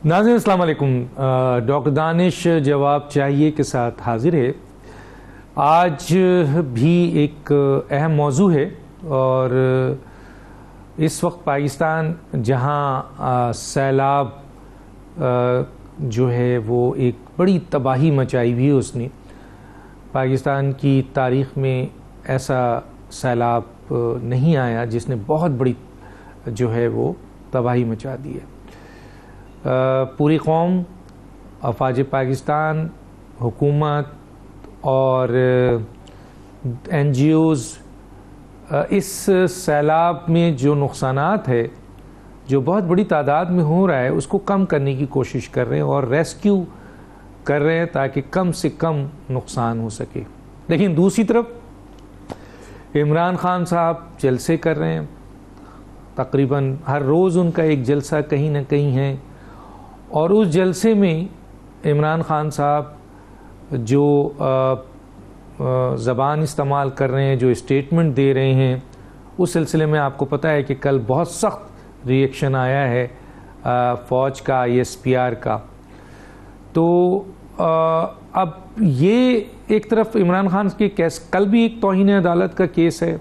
नाज़रीन अस्सलाम वालेकुम। डॉक्टर दानिश जवाब चाहिए के साथ हाजिर है। आज भी एक अहम मौजू है और इस वक्त पाकिस्तान जहां सैलाब जो है वो एक बड़ी तबाही मचाई हुई है, उसने पाकिस्तान की तारीख़ में ऐसा सैलाब नहीं आया जिसने बहुत बड़ी जो है वो तबाही मचा दी है। पूरी कौम, अफवाज पाकिस्तान, हुकूमत और NGOs इस सैलाब में जो नुकसानात है, जो बहुत बड़ी तादाद में हो रहा है, उसको कम करने की कोशिश कर रहे हैं और रेस्क्यू कर रहे हैं ताकि कम से कम नुकसान हो सके। लेकिन दूसरी तरफ इमरान खान साहब जलसे कर रहे हैं, तकरीबन हर रोज़ उनका एक जलसा कहीं ना कहीं है और उस जलसे में इमरान खान साहब जो ज़बान इस्तेमाल कर रहे हैं, जो स्टेटमेंट दे रहे हैं, उस सिलसिले में आपको पता है कि कल बहुत सख्त रिएक्शन आया है फ़ौज का, ISPR का। तो अब ये एक तरफ इमरान खान के केस, कल भी एक तौहीन अदालत का केस है,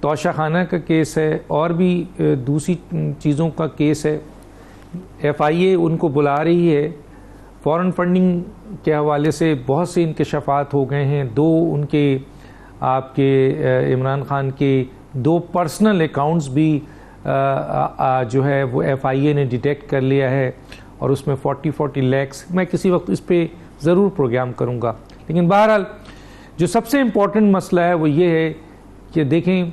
तोशाखाना का केस है और भी दूसरी चीज़ों का केस है। FIA उनको बुला रही है। फॉरेन फंडिंग के हवाले से बहुत से इंकशाफात हो गए हैं। दो उनके आपके इमरान खान के 2 पर्सनल अकाउंट्स भी जो है वो FIA ने डिटेक्ट कर लिया है और उसमें 40 लाख। मैं किसी वक्त इस पर ज़रूर प्रोग्राम करूँगा। लेकिन बहरहाल जो सबसे इम्पोर्टेंट मसला है वो ये है कि देखें,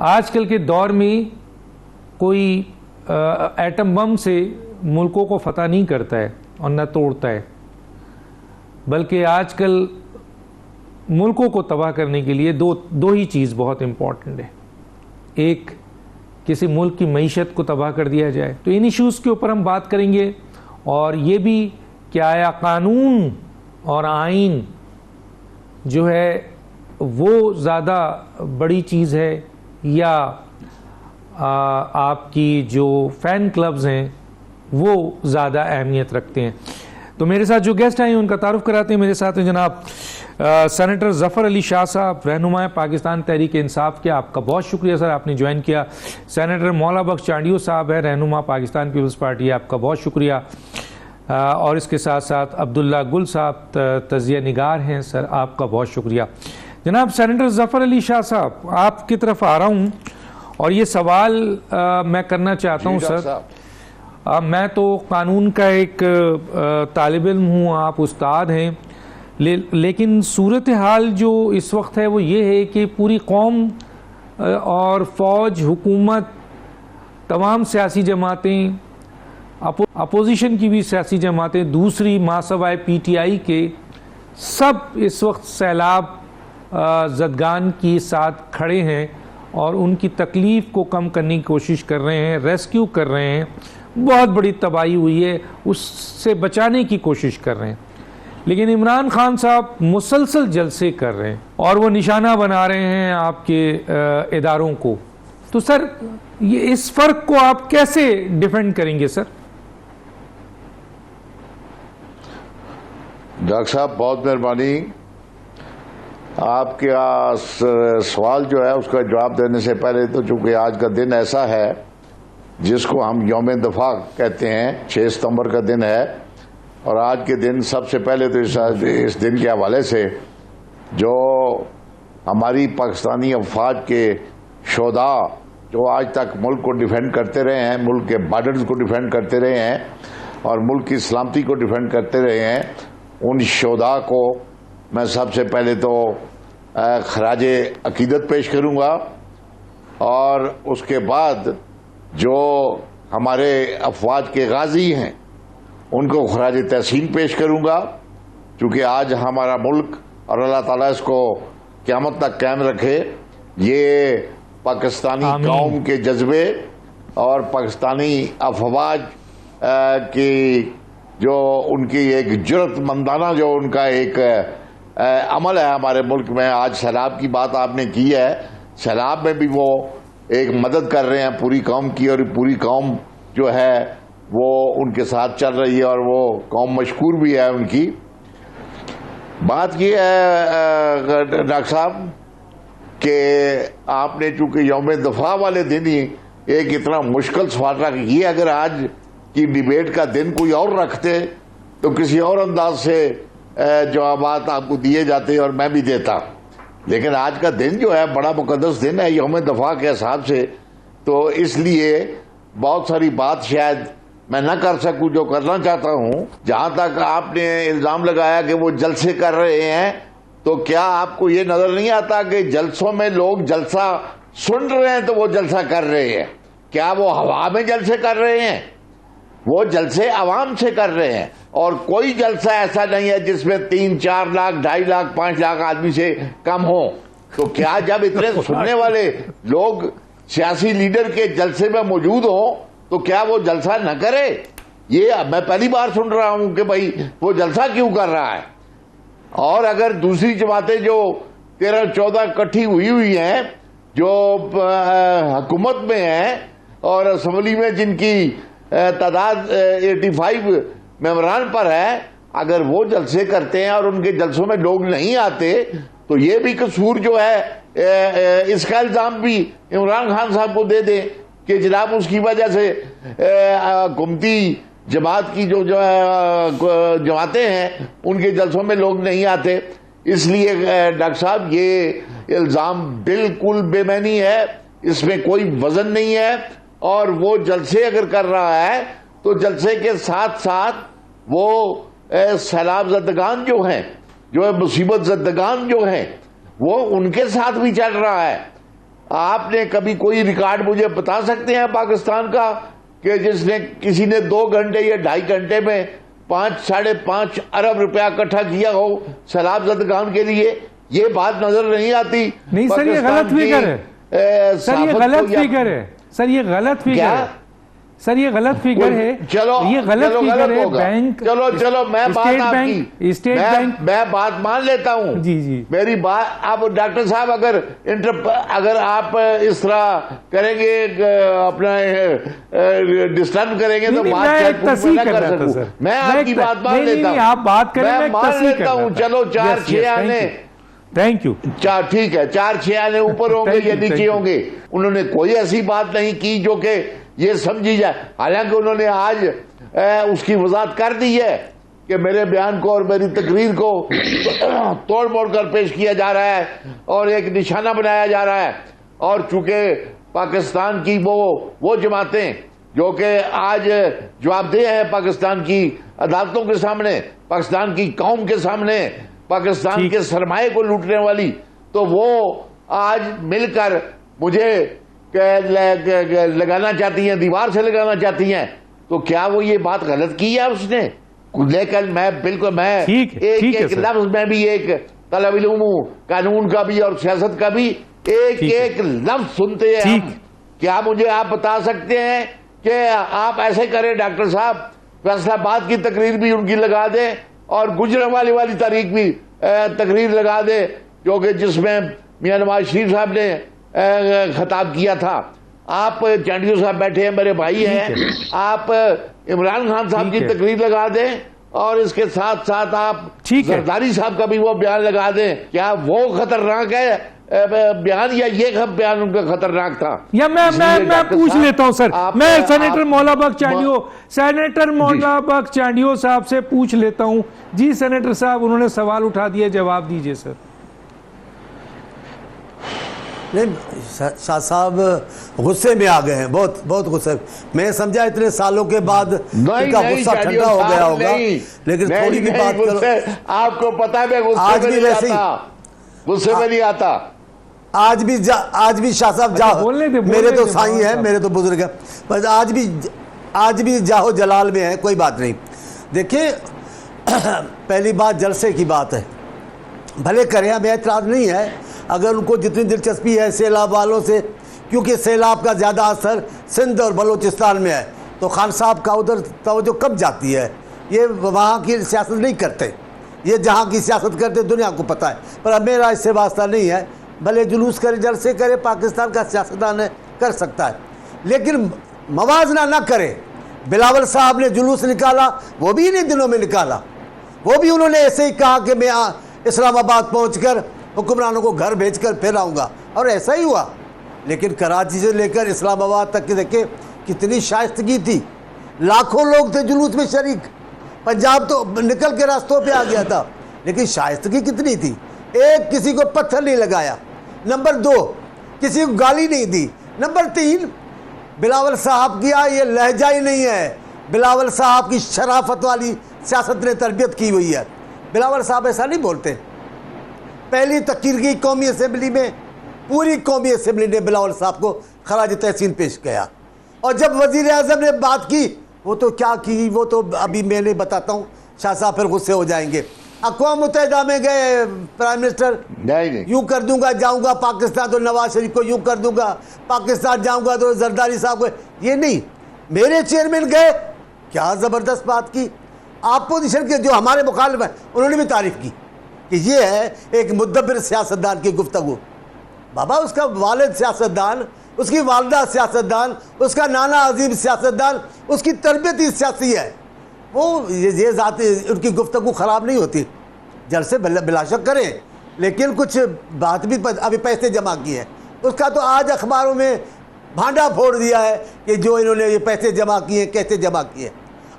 आजकल के दौर में कोई एटम बम से मुल्कों को फतह नहीं करता है और न तोड़ता है, बल्कि आजकल मुल्कों को तबाह करने के लिए दो ही चीज़ बहुत इम्पॉर्टेंट है। एक, किसी मुल्क की मईशत को तबाह कर दिया जाए। तो इन इश्यूज़ के ऊपर हम बात करेंगे और ये भी कि आया कानून और आइन जो है वो ज़्यादा बड़ी चीज़ है या आपकी जो फ़ैन क्लब्स हैं वो ज़्यादा अहमियत रखते हैं। तो मेरे साथ जो गेस्ट आए उनका तारुफ कराते हैं। मेरे साथ हैं जनाब सेनेटर ज़फ़र अली शाह साहब, रहनुमा पाकिस्तान तहरीक इंसाफ के। आपका बहुत शुक्रिया सर, आपने ज्वाइन किया। सेनेटर मौला बख्श चांडियो साहब है, रहनुमा पाकिस्तान पीपल्स पार्टी, आपका बहुत शुक्रिया। और इसके साथ साथ अब्दुल्ला गुल साहब तज़िया निगार हैं सर, आपका बहुत शुक्रिया। जनाब सेनेटर ज़फ़र अली शाह साहब, आपकी तरफ आ रहा हूँ और ये सवाल मैं करना चाहता हूँ सर। मैं तो कानून का एक तालिब इल्म हूँ, आप उस्ताद हैं, लेकिन सूरत हाल जो इस वक्त है वो ये है कि पूरी कौम और फ़ौज, हुकूमत, तमाम सियासी जमातें, अपोजिशन की भी सियासी जमातें, दूसरी मासवाए PTI के, सब इस वक्त सैलाब ज़दगान के साथ खड़े हैं और उनकी तकलीफ़ को कम करने की कोशिश कर रहे हैं, रेस्क्यू कर रहे हैं। बहुत बड़ी तबाही हुई है, उससे बचाने की कोशिश कर रहे हैं। लेकिन इमरान खान साहब मुसलसल जलसे कर रहे हैं और वो निशाना बना रहे हैं आपके इदारों को। तो सर, ये इस फ़र्क को आप कैसे डिफेंड करेंगे सर? डॉक्टर साहब बहुत मेहरबानी। आपके सवाल जो है उसका जवाब देने से पहले तो चूंकि आज का दिन ऐसा है जिसको हम यौम दफा कहते हैं, 6 सितंबर का दिन है, और आज के दिन सबसे पहले तो इस दिन के हवाले से जो हमारी पाकिस्तानी अफवाज के शोधा जो आज तक मुल्क को डिफेंड करते रहे हैं, मुल्क के बॉर्डर्स को डिफेंड करते रहे हैं और मुल्क की सलामती को डिफेंड करते रहे हैं, उन शोधा को मैं सबसे पहले तो खराज अकीदत पेश करूंगा और उसके बाद जो हमारे अफवाज के गाजी हैं उनको खराज तहसीन पेश करूंगा, क्योंकि आज हमारा मुल्क और अल्लाह ताला इसको क़यामत तक कायम रखे, ये पाकिस्तानी कौम के जज्बे और पाकिस्तानी अफवाज की जो उनकी एक जुर्रतमंदाना जो उनका एक अमल है हमारे मुल्क में। आज सैलाब की बात आपने की है, सैलाब में भी वो एक मदद कर रहे हैं पूरी कौम की, और पूरी कौम जो है वो उनके साथ चल रही है और वो कौम मशकूर भी है उनकी। बात ये है डॉक्टर साहब कि आपने चूंकि यौम दफा वाले दिन ही एक इतना मुश्किल सवाल रख, ये अगर आज की डिबेट का दिन कोई और रखते तो किसी और अंदाज से जवाबात आपको दिए जाते और मैं भी देता, लेकिन आज का दिन जो है बड़ा मुकद्दस दिन है यौम दफा के हिसाब से, तो इसलिए बहुत सारी बात शायद मैं न कर सकूं जो करना चाहता हूं। जहां तक आपने इल्जाम लगाया कि वो जलसे कर रहे हैं, तो क्या आपको ये नजर नहीं आता कि जलसों में लोग जलसा सुन रहे हैं तो वो जलसा कर रहे हैं? क्या वो हवा में जलसे कर रहे हैं? वो जलसे आवाम से कर रहे हैं, और कोई जलसा ऐसा नहीं है जिसमें 3-4 लाख 2.5 लाख 5 लाख आदमी से कम हो। तो क्या जब इतने सुनने वाले लोग सियासी लीडर के जलसे में मौजूद हो तो क्या वो जलसा न करे? ये मैं पहली बार सुन रहा हूं कि भाई वो जलसा क्यों कर रहा है। और अगर दूसरी जमातें जो 13-14 इकट्ठी हुई हैं, जो हुकूमत में हैं और असम्बली में जिनकी तादाद 85 मेंबरान पर है, अगर वो जलसे करते हैं और उनके जलसों में लोग नहीं आते तो ये भी कसूर जो है इसका इल्जाम भी इमरान खान साहब को दे दें कि जनाब उसकी वजह से हुकूमती जमात की जो जमातें हैं उनके जलसों में लोग नहीं आते। इसलिए डॉक्टर साहब ये इल्जाम बिल्कुल बेमैनी है, इसमें कोई वजन नहीं है। और वो जलसे अगर कर रहा है तो जलसे के साथ साथ वो सैलाब ज़दगान जो हैं, जो मुसीबत ज़दगान जो हैं, वो उनके साथ भी चल रहा है। आपने कभी कोई रिकॉर्ड मुझे बता सकते हैं पाकिस्तान का कि जिसने किसी ने 2 घंटे या 2.5 घंटे में 5-5.5 अरब रुपया इकट्ठा किया हो सैलाब ज़दगान के लिए? ये बात नजर नहीं आती। नहीं सर, ये गलत फिगर है। सर ये गलत फिगर है। सर ये गलत फिगर है। सर ये गलत फिगर है। चलो ये गलत फिगर है। बैंक चलो मैं बात आपकी स्टेट बैंक मैं बात मान लेता हूँ। जी जी मेरी बात अब डॉक्टर साहब अगर आप इस तरह करेंगे, अपना डिस्टर्ब करेंगे तो बात शायद कर सकूं। मैं आपकी बात मान लेता हूँ। आप बात करें, मैं मान लेता हूँ। चलो 4-6 आने, थैंक यू, ठीक है, 4-6 आने ऊपर होंगे या नीचे होंगे। उन्होंने कोई ऐसी बात नहीं की जो कि ये समझी जाए। हालांकि उन्होंने आज उसकी वजाहत कर दी है कि मेरे बयान को और मेरी तकरीर को तोड़ मोड़ कर पेश किया जा रहा है और एक निशाना बनाया जा रहा है। और चूंकि पाकिस्तान की वो जमातें जो कि आज जवाबदेह है पाकिस्तान की अदालतों के सामने, पाकिस्तान की कौम के सामने, पाकिस्तान के सरमाए को लूटने वाली, तो वो आज मिलकर मुझे लगाना चाहती हैं, दीवार से लगाना चाहती हैं। तो क्या वो ये बात गलत की है उसने? लेकिन मैं बिल्कुल एक लफ्ज में भी एक तलब इल्म हूं, कानून का भी और सियासत का भी, एक लफ्ज सुनते हैं हम। क्या मुझे आप बता सकते हैं कि आप ऐसे करें डॉक्टर साहब, फैसलाबाद की तकरीर भी उनकी लगा दें और गुजरांवाले वाली तारीख भी तकरीर लगा दें, जो कि जिसमें मियां नवाज शरीफ साहब ने खिताब किया था। आप चांडियो साहब बैठे हैं, मेरे भाई हैं, आप इमरान खान साहब की तकरीर लगा दें और इसके साथ साथ आप जरदारी साहब का भी वो बयान लगा दें। क्या वो खतरनाक है बयान या ये बयान उनका खतरनाक था? या मैं पूछ लेता हूं सर, मैं सेनेटर मौला बख्श चांडियो साहब से पूछ लेता हूं। जी सेनेटर साहब, उन्होंने सवाल उठा दिया, जवाब दीजिए सर। नहीं, शाह साहब गुस्से में आ गए हैं, बहुत गुस्से। मैं समझा इतने सालों के बाद इनका गुस्सा ठंडा हो गया होगा, लेकिन थोड़ी भी बात करो। आपको पता है मैं गुस्से में नहीं आता। आज भी शाह साहब मेरे तो साईं है, मेरे तो बुजुर्ग है, बस आज भी जाहो जलाल में है, कोई बात नहीं। देखिए पहली बात जलसे की बात है, भले करें, हमें एतराज नहीं है अगर उनको जितनी दिलचस्पी है सैलाब वालों से, क्योंकि सैलाब का ज़्यादा असर सिंध और बलूचिस्तान में है, तो खान साहब का उधर तवज्जो कब जाती है। ये वहाँ की सियासत नहीं करते, ये जहाँ की सियासत करते दुनिया को पता है। पर अब मेरा इससे वास्ता नहीं है, भले जुलूस करे, जलसे करे, पाकिस्तान का सियासतदान है, कर सकता है, लेकिन मवाजना ना करे बिलावल साहब ने जुलूस निकाला, वो भी इन्हीं दिनों में निकाला। वो भी उन्होंने ऐसे ही कहा कि मैं इस्लामाबाद पहुंचकर हुक्मरानों को घर भेजकर फिर आऊँगा, और ऐसा ही हुआ। लेकिन कराची से लेकर इस्लामाबाद तक के देखे कितनी शाइस्तगी थी, लाखों लोग थे जुलूस में शरीक। पंजाब तो निकल के रास्तों पे आ गया था, लेकिन शाइस्तगी कितनी थी। एक, किसी को पत्थर नहीं लगाया। नंबर 2, किसी को गाली नहीं दी। नंबर 3, बिलावल साहब किया ये लहजा ही नहीं है, बिलावल साहब की शराफत वाली सियासत ने तरबियत की हुई है। बिलावल साहब ऐसा नहीं बोलते। पहली तकरीर की कौमी असेंबली में पूरी कौमी असेंबली ने बिलावल साहब को खराज तहसीन पेश किया, और जब वजीर आज़म ने बात की, वो तो क्या की, वो तो अभी मैं नहीं बताता हूँ, शाह साहब फिर गुस्से हो जाएंगे। अक़वाम मुत्तहिदा में गए प्राइम मिनिस्टर, यूँ कर दूंगा जाऊंगा पाकिस्तान तो नवाज शरीफ को यूँ कर दूंगा, पाकिस्तान जाऊंगा तो जरदारी साहब को, ये नहीं, मेरे चेयरमैन गए, क्या ज़बरदस्त बात की। अपोजिशन के जो हमारे मुखालिफ हैं उन्होंने भी तारीफ़ की कि ये है एक मुद्दब्बिर सियासतदान की गुफ्तगू। बाबा, उसका वालिद सियासतदान, उसकी वालदा सियासतदान, उसका नाना अजीम सियासतदान, उसकी तरबियत ही सियासी है। वो ये ज़ाती उनकी गुफ्तगू ख़राब नहीं होती, जल से बिलाशक करें, लेकिन कुछ बात भी अभी पैसे जमा किए हैं, उसका तो आज अखबारों में भांडा फोड़ दिया है कि जो इन्होंने ये पैसे जमा किए, कैसे जमा किए।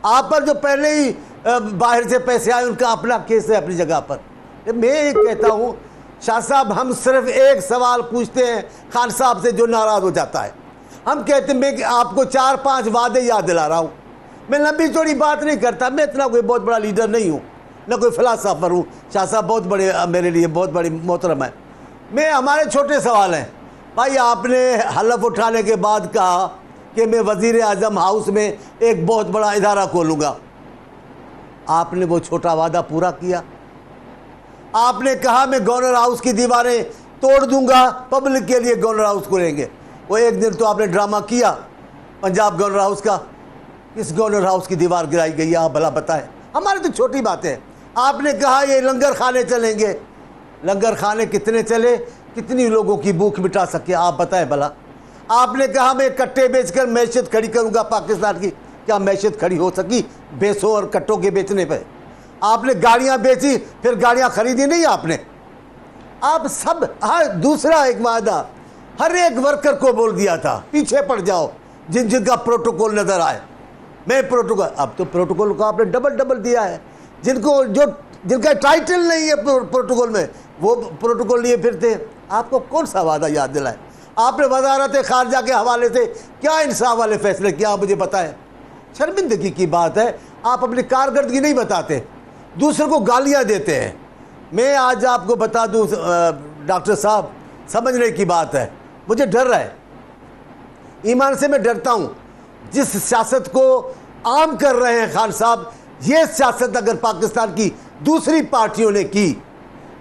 आप पर जो पहले ही बाहर से पैसे आए, उनका अपना केस है अपनी जगह पर। मैं ये कहता हूँ शाह साहब, हम सिर्फ एक सवाल पूछते हैं खान साहब से जो नाराज़ हो जाता है। हम कहते हैं, मैं आपको 4-5 वादे याद दिला रहा हूँ, मैं लंबी चौड़ी बात नहीं करता, मैं इतना कोई बहुत बड़ा लीडर नहीं हूँ, न कोई फिलासफर हूँ। शाह साहब बहुत बड़े, मेरे लिए बहुत बड़ी मोहतरम है। मैं, हमारे छोटे सवाल हैं। भाई, आपने हलफ उठाने के बाद कहा कि मैं वज़ीर आज़म हाउस में एक बहुत बड़ा इदारा खोलूँगा, आपने वो छोटा वादा पूरा किया। आपने कहा मैं गवर्नर हाउस की दीवारें तोड़ दूंगा, पब्लिक के लिए गवर्नर हाउस खोलेंगे। वो एक दिन तो आपने ड्रामा किया पंजाब गवर्नर हाउस का, इस गवर्नर हाउस की दीवार गिराई गई है, आप भला बताएं। हमारी तो छोटी बात है। आपने कहा ये लंगर खाने चलेंगे, लंगर खाने कितने चले, कितनी लोगों की भूख मिटा सके, आप बताएं भला। आपने कहा मैं कट्टे बेचकर मैशत खड़ी करूंगा पाकिस्तान की, क्या मैशत खड़ी हो सकी बेसों और कट्टों के बेचने पर? आपने गाड़ियां बेची, फिर गाड़ियां खरीदी नहीं आपने। आप सब, हाँ, दूसरा एक वादा हर एक वर्कर को बोल दिया था, पीछे पड़ जाओ जिन जिनका प्रोटोकॉल नजर आए। मैं प्रोटोकॉल, अब तो प्रोटोकॉल को आपने डबल दिया है। जिनको जो जिनका टाइटल नहीं है प्रोटोकॉल में, वो प्रोटोकॉल लिए फिरते। आपको कौन सा वादा याद दिलाए? आपने वजारत खारजा के हवाले से क्या इंसाफ वाले फैसले किया, आप मुझे बताएं। शर्मिंदगी की बात है, आप अपनी कारकर्दगी नहीं बताते, दूसरों को गालियां देते हैं। मैं आज आपको बता दूं डॉक्टर साहब, समझने की बात है, मुझे डर रहा है, ईमान से मैं डरता हूं। जिस सियासत को आम कर रहे हैं खान साहब, ये सियासत अगर पाकिस्तान की दूसरी पार्टियों ने की,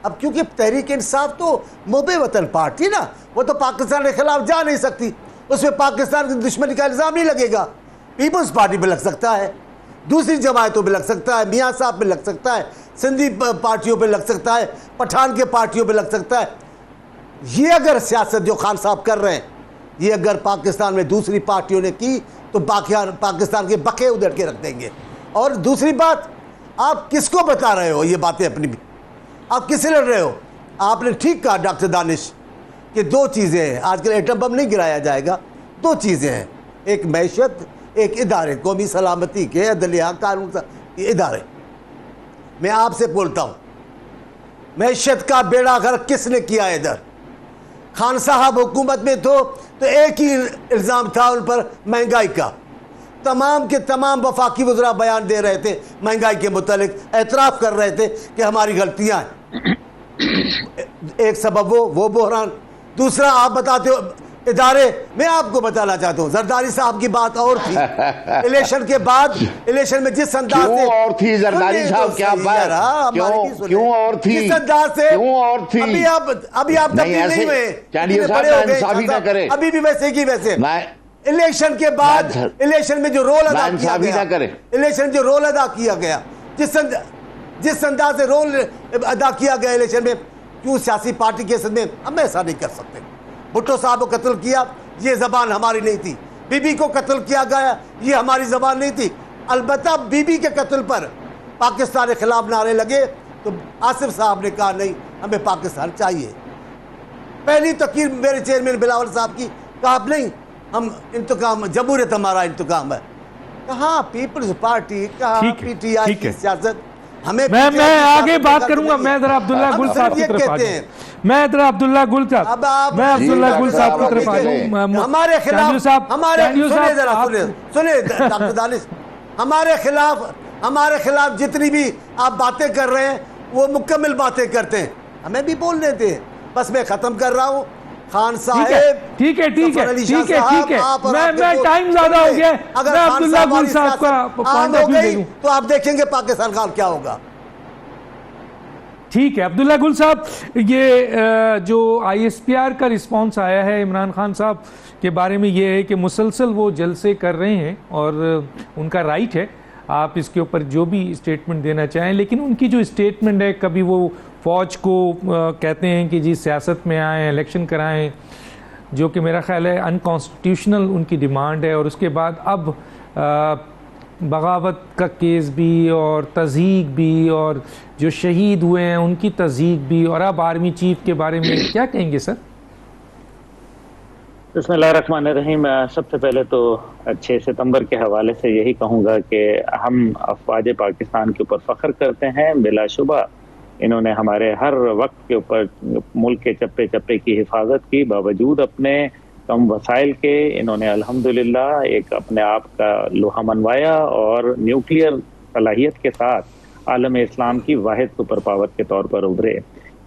अब क्योंकि तहरीक इंसाफ तो मुबे वतन पार्टी ना, वो तो पाकिस्तान के खिलाफ जा नहीं सकती, उसमें पाकिस्तान की दुश्मनी का इल्ज़ाम नहीं लगेगा। पीपल्स पार्टी पे लग सकता है, दूसरी जमायतों पे लग सकता है, मियाँ साहब पे लग सकता है, सिंधी पार्टियों पे लग सकता है, पठान के पार्टियों पे लग सकता है। ये अगर सियासत जो खान साहब कर रहे हैं, ये अगर पाकिस्तान में दूसरी पार्टियों ने की तो पाकिस्तान के बके उधर के रख देंगे। और दूसरी बात, आप किसको बता रहे हो ये बातें अपनी भी, आप किससे लड़ रहे हो? आपने ठीक कहा डॉक्टर दानिश कि 2 चीज़ें हैं, आजकल एटम बम नहीं गिराया जाएगा, 2 चीज़ें हैं, एक मैशत, एक इदारे, कौमी सलामती के अदलिया कानून इदारे। मैं आपसे बोलता हूँ, मैशत का बेड़ा गर्क किसने किया इधर? खान साहब हुकूमत में तो एक ही इल्ज़ाम था उन पर, महंगाई का। तमाम के तमाम वफाकी वज़रा बयान दे रहे थे महंगाई के मुतालिक, एतराफ़ कर रहे थे कि हमारी गलतियाँ हैं। एक सबब वो बहरान, दूसरा आप बताते हो इदारे। मैं आपको बताना चाहता हूँ, जरदारी साहब की बात और थी इलेक्शन के बाद, इलेक्शन में जिस अंदाज से और थी जरदारी साहब, क्या बात, क्यों और थी, जिस अंदाज से, क्यों और थी? अभी आप तब्दील नहीं हुए, अभी भी वैसे की वैसे। इलेक्शन के बाद, इलेक्शन में जो रोल अदा किया गया, इलेक्शन जो रोल अदा किया गया, जिस अंदाज से रोल अदा किया गया इलेक्शन में, क्यों सियासी पार्टी के में हम ऐसा नहीं कर सकते? भुट्टो साहब को कत्ल किया, ये जबान हमारी नहीं थी, बीबी को कत्ल किया गया, ये हमारी जबान नहीं थी। अलबत्ता बीबी के कत्ल पर पाकिस्तान के खिलाफ नारे लगे तो आसिफ साहब ने कहा नहीं, हमें पाकिस्तान चाहिए। पहली तकीर मेरे चेयरमैन बिलावल साहब की, कहा नहीं हम इंतकाम, जमहूरियत हमारा इंतकाम है। कहा पीपल्स पार्टी, कहा पीटीआई की सियासत। हमें मैं आगे बात करूंगा। मैं जरा अब्दुल्ला गुल साहब की तरफ आ जाऊं। मैं जरा अब्दुल्ला गुल साहब, मैं अब्दुल्ला गुल साहब की तरफ आ जाऊं। हमारे खिलाफ, सुने डॉक्टर दानिश, हमारे खिलाफ जितनी भी आप बातें कर रहे हैं वो मुकम्मल बातें करते हैं, हमें भी बोल देते हैं। बस मैं खत्म कर रहा हूँ। खान साहब, ठीक है मैं टाइम ज्यादा हो गया, अगर अब्दुल्ला गुल साहब का पॉइंट ऑफ व्यू दे दूं तो आप देखेंगे पाकिस्तान का क्या होगा। ठीक है अब्दुल्ला गुल साहब, ये जो ISPR का रिस्पांस आया है इमरान खान साहब के बारे में, ये है कि मुसलसल वो जलसे कर रहे हैं और उनका राइट है, आप इसके ऊपर जो भी स्टेटमेंट देना चाहें, लेकिन उनकी जो स्टेटमेंट है, कभी वो फौज को कहते हैं कि जी सियासत में आएँ, इलेक्शन कराएं, जो कि मेरा ख्याल है अनकॉन्स्टिट्यूशनल उनकी डिमांड है, और उसके बाद अब बगावत का केस भी और तज़ीक भी और जो शहीद हुए हैं उनकी तज़ीक भी, और अब आर्मी चीफ के बारे में क्या कहेंगे सर? बिस्मिल्लाहिर्रहमानिर्रहीम। सबसे पहले तो 6 सितंबर के हवाले से यही कहूँगा कि हम अफवाज पाकिस्तान के ऊपर फ़ख्र करते हैं। बिलाशुबा इन्होंने हमारे हर वक्त के ऊपर मुल्क के चप्पे चप्पे की हिफाजत की, बावजूद अपने कम वसाइल के इन्होंने अल्हम्दुलिल्लाह एक अपने आप का लोहा मनवाया और न्यूक्लियर सलाहियत के साथ आलम इस्लाम की वाहिद सुपर पावर के तौर पर उभरे।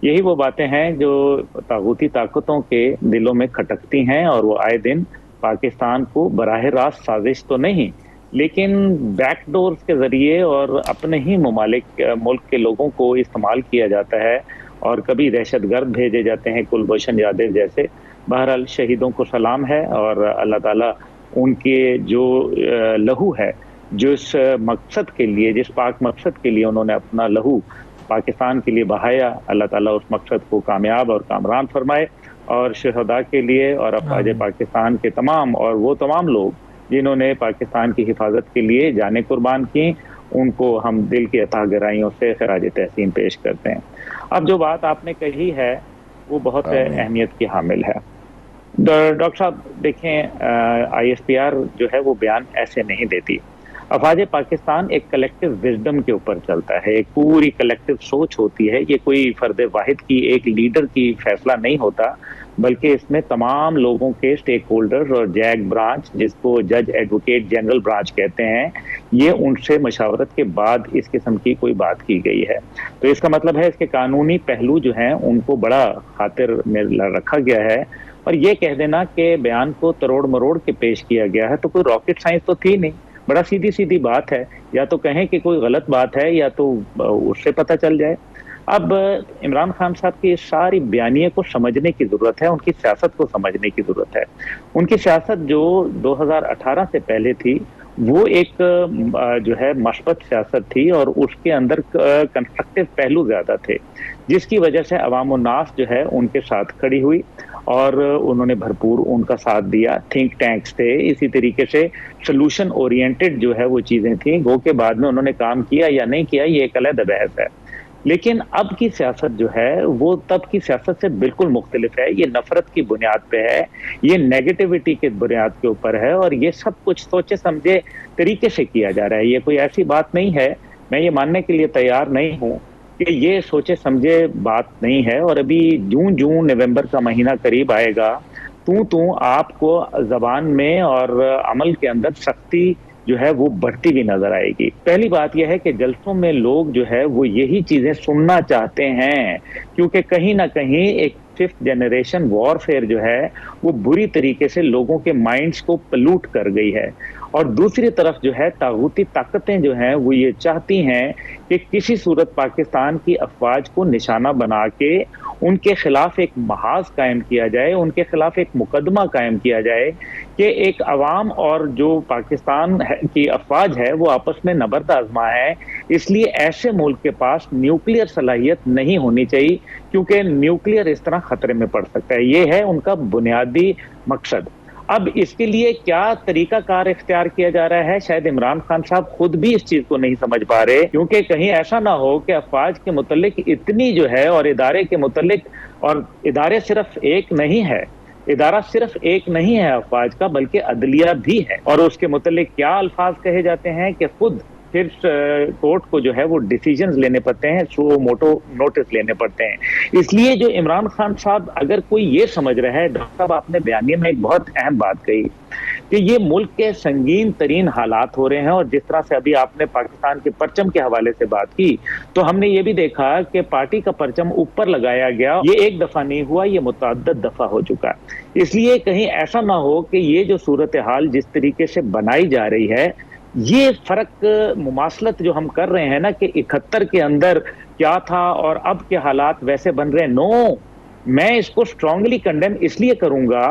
यही वो बातें हैं जो तागूती ताकतों के दिलों में खटकती हैं, और वो आए दिन पाकिस्तान को बराह रास्त साजिश तो नहीं लेकिन बैकडोर्स के ज़रिए और अपने ही मुल्क के लोगों को इस्तेमाल किया जाता है, और कभी दहशतगर्द भेजे जाते हैं कुलभूषण यादव जैसे। बहरहाल शहीदों को सलाम है, और अल्लाह ताला उनके जो लहू है, जिस मकसद के लिए, जिस पाक मकसद के लिए उन्होंने अपना लहू पाकिस्तान के लिए बहाया, अल्लाह ताला उस मकसद को कामयाब और कामरान फरमाए। और शहदा के लिए और अफवाज पाकिस्तान के तमाम और वो तमाम लोग जिन्होंने पाकिस्तान की हिफाजत के लिए जानें कुर्बान की, उनको हम दिल की अता गहराइयों से खराज तहसीन पेश करते हैं। अब जो बात आपने कही है वो बहुत अहमियत की हामिल है। डॉक्टर साहब देखें, ISPR जो है वो बयान ऐसे नहीं देती। अफवाज पाकिस्तान एक कलेक्टिव विजडम के ऊपर चलता है, एक पूरी कलेक्टिव सोच होती है। ये कोई फर्द वाहिद की, एक लीडर की फैसला नहीं होता, बल्कि इसमें तमाम लोगों के स्टेक होल्डर्स और जैग ब्रांच, जिसको जज एडवोकेट जनरल ब्रांच कहते हैं, ये उनसे मशावरत के बाद इस किस्म की कोई बात की गई है। तो इसका मतलब है इसके कानूनी पहलू जो हैं उनको बड़ा खातिर में रखा गया है। और ये कह देना कि बयान को तरोड़ मरोड़ के पेश किया गया है तो कोई रॉकेट साइंस तो थी नहीं, बड़ा सीधी सीधी बात है। या तो कहें कि कोई गलत बात है या तो उससे पता चल जाए। अब इमरान खान साहब की इस सारी बयानिए को समझने की जरूरत है, उनकी सियासत को समझने की जरूरत है। उनकी सियासत जो 2018 से पहले थी वो एक जो है मस्बत सियासत थी, और उसके अंदर कंस्ट्रक्टिव पहलू ज्यादा थे, जिसकी वजह से अवाम और नास जो है उनके साथ खड़ी हुई और उन्होंने भरपूर उनका साथ दिया। थिंक टैंक्स थे, इसी तरीके से सोल्यूशन ओरिएंटेड जो है वो चीजें थी। गो के बाद में उन्होंने काम किया या नहीं किया ये एक अलग बहस है। लेकिन अब की सियासत जो है वो तब की सियासत से बिल्कुल मुख्तलिफ है। ये नफरत की बुनियाद पे है, ये नेगेटिविटी के बुनियाद के ऊपर है, और ये सब कुछ सोचे समझे तरीके से किया जा रहा है। ये कोई ऐसी बात नहीं है, मैं ये मानने के लिए तैयार नहीं हूँ कि ये सोचे समझे बात नहीं है। और अभी जून नवंबर का महीना करीब आएगा, तू आपको जबान में और अमल के अंदर सख्ती जो है वो बढ़ती भी नजर आएगी। पहली बात यह है कि जलसों में लोग जो है वो यही चीजें सुनना चाहते हैं, क्योंकि कहीं ना कहीं एक 5th जनरेशन वॉरफेयर जो है वो बुरी तरीके से लोगों के माइंड्स को पलूट कर गई है। और दूसरी तरफ जो है तागूती ताकतें जो हैं वो ये चाहती हैं कि किसी सूरत पाकिस्तान की अफवाज को निशाना बना के उनके खिलाफ एक महाज कायम किया जाए, उनके खिलाफ एक मुकदमा कायम किया जाए कि एक अवाम और जो पाकिस्तान की अफवाज है वो आपस में नबर्द आजमा है। इसलिए ऐसे मुल्क के पास न्यूक्लियर सलाहियत नहीं होनी चाहिए, क्योंकि न्यूक्लियर इस तरह खतरे में पड़ सकता है। ये है उनका बुनियादी मकसद। अब इसके लिए क्या तरीकाकार इख्तियार किया जा रहा है, शायद इमरान खान साहब खुद भी इस चीज को नहीं समझ पा रहे, क्योंकि कहीं ऐसा ना हो कि अफवाज के मुतल्लिक इतनी जो है और इदारे के मुतल्लिक, और इदारे सिर्फ एक नहीं है, इदारा सिर्फ एक नहीं है अफवाज का, बल्कि अदलिया भी है, और उसके मुतल्लिक क्या अल्फाज कहे जाते हैं कि खुद फिर कोर्ट को जो है वो डिसीजंस लेने पड़ते हैं, सो मोटो नोटिस लेने पड़ते हैं। इसलिए जो इमरान खान साहब, अगर कोई ये समझ रहा है, डॉक्टर साहब आपने बयानिए में एक बहुत अहम बात कही कि ये मुल्क के संगीन तरीन हालात हो रहे हैं, और जिस तरह से अभी आपने पाकिस्तान के परचम के हवाले से बात की, तो हमने ये भी देखा कि पार्टी का परचम ऊपर लगाया गया, ये एक दफा नहीं हुआ, ये मुतअद्दिद दफा हो चुका है। इसलिए कहीं ऐसा ना हो कि ये जो सूरत हाल जिस तरीके से बनाई जा रही है, ये फर्क मुमासलत जो हम कर रहे हैं ना कि 71 के अंदर क्या था और अब के हालात वैसे बन रहे हैं, नो, मैं इसको स्ट्रांगली कंडेम इसलिए करूंगा।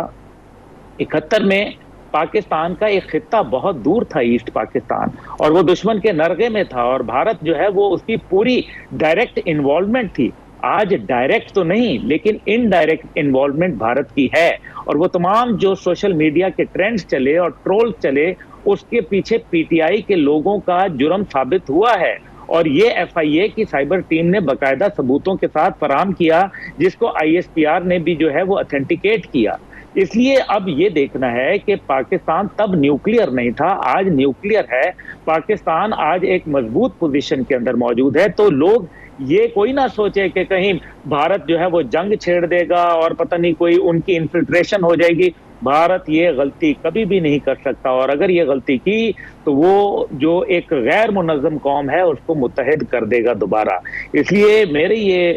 71 में पाकिस्तान का एक खित्ता बहुत दूर था, ईस्ट पाकिस्तान, और वो दुश्मन के नरगे में था, और भारत जो है वो उसकी पूरी डायरेक्ट इन्वॉल्वमेंट थी। आज डायरेक्ट तो नहीं, लेकिन इनडायरेक्ट इन्वॉल्वमेंट भारत की है, और वो तमाम जो सोशल मीडिया के ट्रेंड्स चले और ट्रोल्स चले, उसके पीछे पीटीआई के लोगों का जुर्म साबित हुआ है, और ये एफआईए की साइबर टीम ने बाकायदा सबूतों के साथ फराहम किया, जिसको आईएसपीआर ने भी जो है वो ऑथेंटिकेट किया। इसलिए अब ये देखना है कि पाकिस्तान तब न्यूक्लियर नहीं था, आज न्यूक्लियर है। पाकिस्तान आज एक मजबूत पोजीशन के अंदर मौजूद है। तो लोग ये कोई ना सोचे कि कहीं भारत जो है वो जंग छेड़ देगा और पता नहीं कोई उनकी इन्फिल्ट्रेशन हो जाएगी। भारत ये गलती कभी भी नहीं कर सकता, और अगर ये गलती की तो वो जो एक गैर मुनज़्ज़म कौम है उसको मुत्तहिद कर देगा दोबारा। इसलिए मेरी ये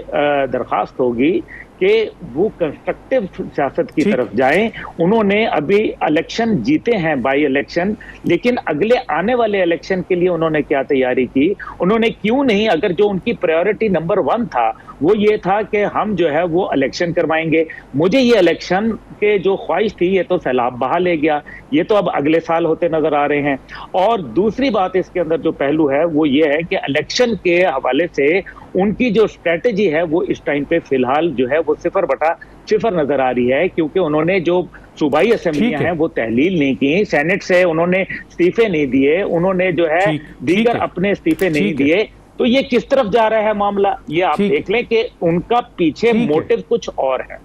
दरख्वास्त होगी कि वो कंस्ट्रक्टिव सियासत की तरफ जाएं। उन्होंने अभी इलेक्शन जीते हैं, बाई इलेक्शन, लेकिन अगले आने वाले इलेक्शन के लिए उन्होंने क्या तैयारी की, उन्होंने क्यों नहीं, अगर जो उनकी प्रायोरिटी नंबर 1 था वो ये था कि हम जो है वो इलेक्शन करवाएंगे। मुझे ये इलेक्शन के जो ख्वाहिश थी ये तो सैलाब बहा ले गया, ये तो अब अगले साल होते नजर आ रहे हैं। और दूसरी बात इसके अंदर जो पहलू है वो ये है कि इलेक्शन के हवाले से उनकी जो स्ट्रेटेजी है वो इस टाइम पे फिलहाल जो है वो 0/0 नजर आ रही है, क्योंकि उन्होंने जो सूबाई असेंबलियां हैं वो तहलील नहीं की, सेनेट से उन्होंने इस्तीफे नहीं दिए, उन्होंने जो है दीगर अपने इस्तीफे नहीं दिए। तो ये किस तरफ जा रहा है मामला, ये आप देख लें कि उनका पीछे मोटिव कुछ और है।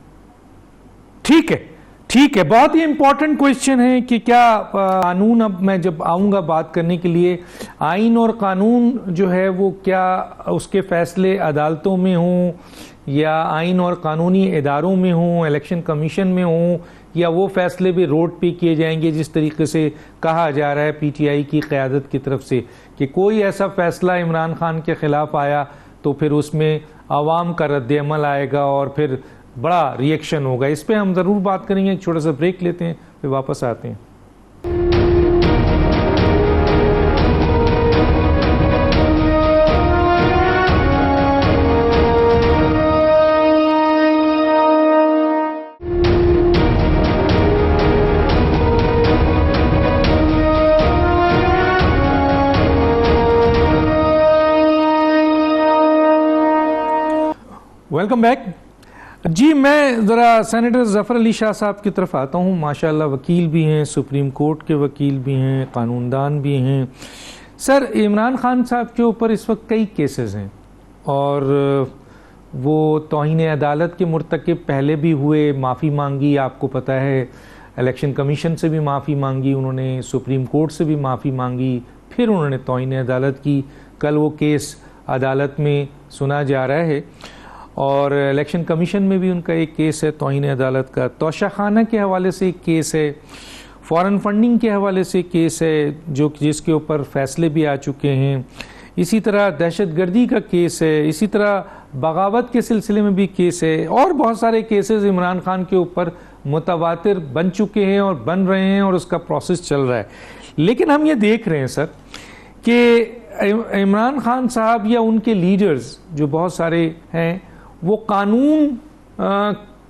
ठीक है, ठीक है, बहुत ही इंपॉर्टेंट क्वेश्चन है कि क्या कानून, अब मैं जब आऊंगा बात करने के लिए, आइन और कानून जो है वो क्या उसके फैसले अदालतों में हों या आइन और कानूनी इदारों में हों, इलेक्शन कमीशन में हों, या वो फैसले भी रोड पे किए जाएंगे जिस तरीके से कहा जा रहा है पीटीआई की क़यादत की तरफ से कि कोई ऐसा फैसला इमरान खान के खिलाफ आया तो फिर उसमें आवाम का रद्द अमल आएगा और फिर बड़ा रिएक्शन होगा। इस पे हम ज़रूर बात करेंगे। एक छोटा सा ब्रेक लेते हैं, फिर वापस आते हैं। वेलकम बैक जी। मैं ज़रा सेनेटर ज़फ़र अली शाह साहब की तरफ आता हूँ। माशाल्लाह वकील भी हैं, सुप्रीम कोर्ट के वकील भी हैं, कानूनदान भी हैं। सर, इमरान खान साहब के ऊपर इस वक्त कई केसेस हैं और वो तौहीन अदालत के मुर्तकिब पहले भी हुए, माफ़ी मांगी, आपको पता है इलेक्शन कमीशन से भी माफ़ी मांगी उन्होंने, सुप्रीम कोर्ट से भी माफ़ी मांगी, फिर उन्होंने तौहीन अदालत की। कल वो केस अदालत में सुना जा रहा है और इलेक्शन कमीशन में भी उनका एक केस है तौहीन अदालत का। तोशाखाना के हवाले से एक केस है, फॉरेन फंडिंग के हवाले से केस है जो जिसके ऊपर फैसले भी आ चुके हैं। इसी तरह दहशतगर्दी का केस है, इसी तरह बगावत के सिलसिले में भी केस है, और बहुत सारे केसेस इमरान खान के ऊपर मुतवातिर बन चुके हैं और बन रहे हैं और उसका प्रोसेस चल रहा है। लेकिन हम ये देख रहे हैं सर कि इमरान खान साहब या उनके लीडर्स जो बहुत सारे हैं वो कानून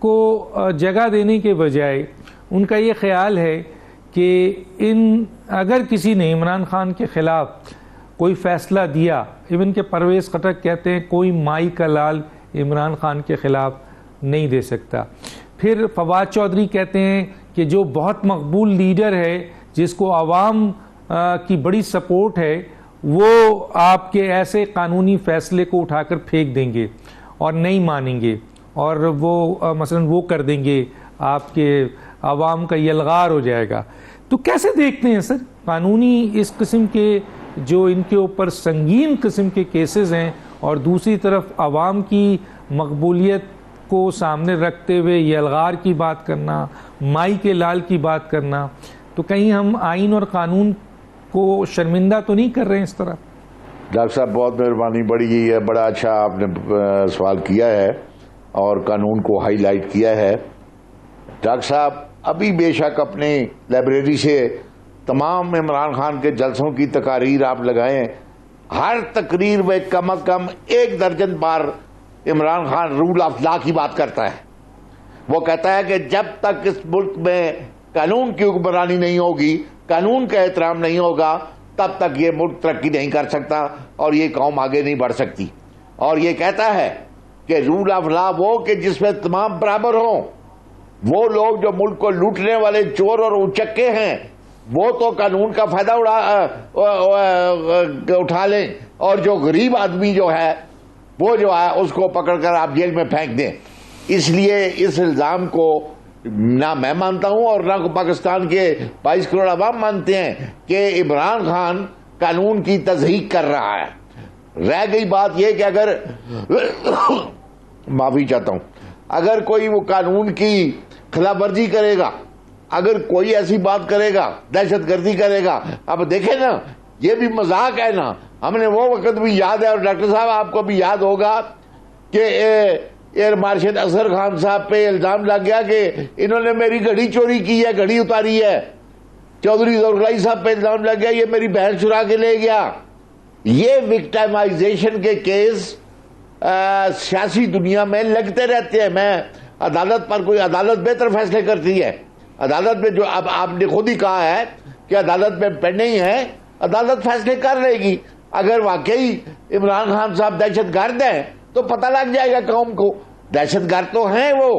को जगह देने के बजाय उनका ये ख्याल है कि अगर किसी ने इमरान खान के ख़िलाफ़ कोई फ़ैसला दिया, इवन के परवेज़ खटक कहते हैं कोई माई का लाल इमरान खान के ख़िलाफ़ नहीं दे सकता। फिर फवाद चौधरी कहते हैं कि जो बहुत मकबूल लीडर है, जिसको आवाम की बड़ी सपोर्ट है, वो आपके ऐसे कानूनी फैसले को उठाकर फेंक देंगे और नहीं मानेंगे, और वो मसलन वो कर देंगे, आपके आवाम का यलगार हो जाएगा। तो कैसे देखते हैं सर कानूनी इस किस्म के जो इनके ऊपर संगीन किस्म के केसेस हैं, और दूसरी तरफ आवाम की मकबूलियत को सामने रखते हुए यलगार की बात करना, माई के लाल की बात करना, तो कहीं हम आइन और कानून को शर्मिंदा तो नहीं कर रहे हैं इस तरह? डॉक्टर साहब बहुत मेहरबानी, बड़ी है, बड़ा अच्छा आपने सवाल किया है और कानून को हाईलाइट किया है। डॉक्टर साहब अभी बेशक अपनी लाइब्रेरी से तमाम इमरान खान के जलसों की तकारीर आप लगाएं, हर तकरीर में कम अज कम 1 दर्जन बार Imran Khan rule of law की बात करता है। वो कहता है कि जब तक इस मुल्क में कानून की हुक्मरानी नहीं होगी, कानून का एहतराम नहीं होगा, तब तक ये मुल्क तरक्की नहीं कर सकता और ये कौम आगे नहीं बढ़ सकती। और ये कहता है कि रूल ऑफ लॉ वो कि जिसमें तमाम बराबर हों। वो लोग जो मुल्क को लूटने वाले चोर और उचक्के हैं, वो तो कानून का फायदा उठा लें, और जो गरीब आदमी जो है वो जो है उसको पकड़कर आप जेल में फेंक दें। इसलिए इस इल्जाम को ना मैं मानता हूं और ना पाकिस्तान के 22 करोड़ अवाम मानते हैं कि इमरान खान कानून की तज़हीक कर रहा है। रह गई बात यह कि अगर माफी चाहता हूं, अगर कोई वो कानून की खिलाफवर्जी करेगा, अगर कोई ऐसी बात करेगा, दहशतगर्दी करेगा, अब देखें ना, ये भी मजाक है ना। हमने वो वक्त भी याद है, और डॉक्टर साहब आपको भी याद होगा कि एयर मार्शल असगर खान साहब पे इल्जाम लग गया कि इन्होंने मेरी घड़ी चोरी की है, घड़ी उतारी है। चौधरी ज़फ़र साहब पे इल्जाम लग गया ये मेरी बहन चुरा के ले गया। ये विक्टिमाइजेशन के केस सियासी दुनिया में लगते रहते हैं। मैं अदालत पर, कोई अदालत बेहतर फैसले करती है। अदालत में जो अब आपने खुद ही कहा है कि अदालत में पेंडिंग है, अदालत फैसले कर लेगी। अगर वाकई इमरान खान साहब दहशतगर्द हैं तो पता लग जाएगा कौम को। दहशतगर्द तो हैं वो,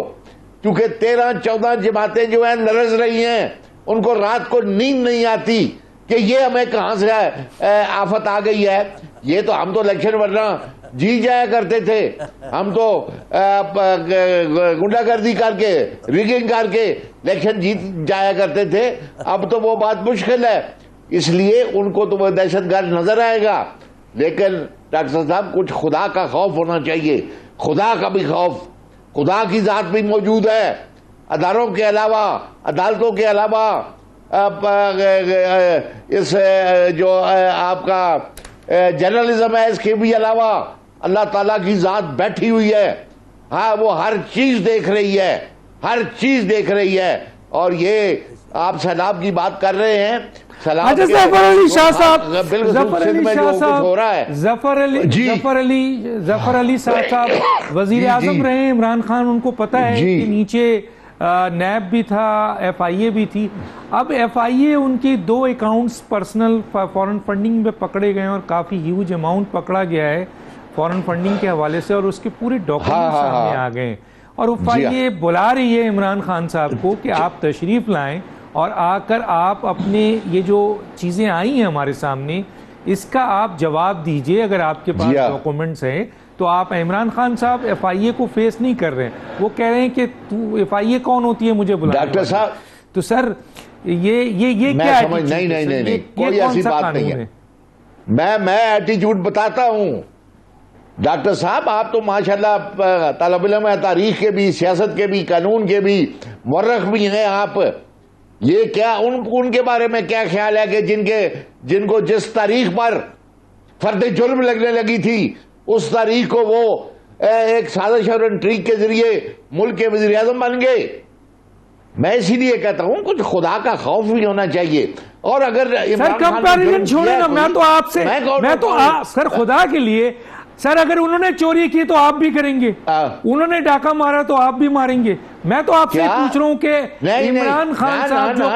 क्योंकि 13-14 जमातें जो हैं लरज रही हैं, उनको रात को नींद नहीं आती कि ये हमें कहां से आफत आ गई है। ये तो हम तो इलेक्शन वरना जी जाया करते थे, हम तो गुंडागर्दी करके, रिगिंग करके इलेक्शन जीत जाया करते थे। अब तो वो बात मुश्किल है, इसलिए उनको तो वो दहशतगर्द नजर आएगा। लेकिन डॉक्टर साहब कुछ खुदा का खौफ होना चाहिए, खुदा का भी खौफ। खुदा की जात भी मौजूद है अदारों के अलावा, अदालतों के अलावा। इस जो आपका जर्नलिज्म है, इसके भी अलावा अल्लाह ताला की जात बैठी हुई है। हाँ, वो हर चीज देख रही है, हर चीज देख रही है। और ये आप सैलाब की बात कर रहे हैं, अच्छा ज़फ़र अली शाह साहब, ज़फ़र अली साहब वजीर आज़म रहे इमरान खान, उनको पता है कि नीचे नैब भी था, FIA भी थी। अब FIA उनकी 2 अकाउंट्स पर्सनल फॉरेन फंडिंग में पकड़े गए और काफ़ी ह्यूज अमाउंट पकड़ा गया है फॉरेन फंडिंग के हवाले से, और उसके पूरे डॉक्यूमेंट सामने आ गए। और FIA बुला रही है इमरान खान साहब को कि आप तशरीफ़ लाएं और आकर आप अपने ये जो चीज़ें आई हैं हमारे सामने, इसका आप जवाब दीजिए। अगर आपके पास डॉक्यूमेंट्स हैं तो आप इमरान खान साहब FIA को फेस नहीं कर रहे हैं, वो कह रहे हैं कि तू FIA कौन होती है मुझे बुला। डॉक्टर साहब तो सर ये क्या समझ नहीं, कोई ऐसी बात नहीं है। मैं एटीट्यूड बताता हूं डॉक्टर साहब। आप तो माशाल्लाह तलब इल्म है, तारीख के भी, सियासत के भी, कानून के भी मुर्रख भी हैं आप। ये क्या उनके बारे में क्या ख्याल है कि जिनको जिस तारीख पर फर्द जुर्म लगने लगी थी, उस तारीख को वो एक साजिश और इंट्रीग के जरिए मुल्क के वज़ीर आज़म बन गए। मैं इसीलिए कहता हूं कुछ खुदा का खौफ भी होना चाहिए। और अगर सर कंपैरिजन छोड़े ना, मैं तो आपसे सर खुदा के लिए, सर अगर उन्होंने चोरी की तो आप भी करेंगे, उन्होंने डाका मारा तो आप भी मारेंगे। मैं तो आपसे पूछ रहा हूं कि इमरान खान साहब जो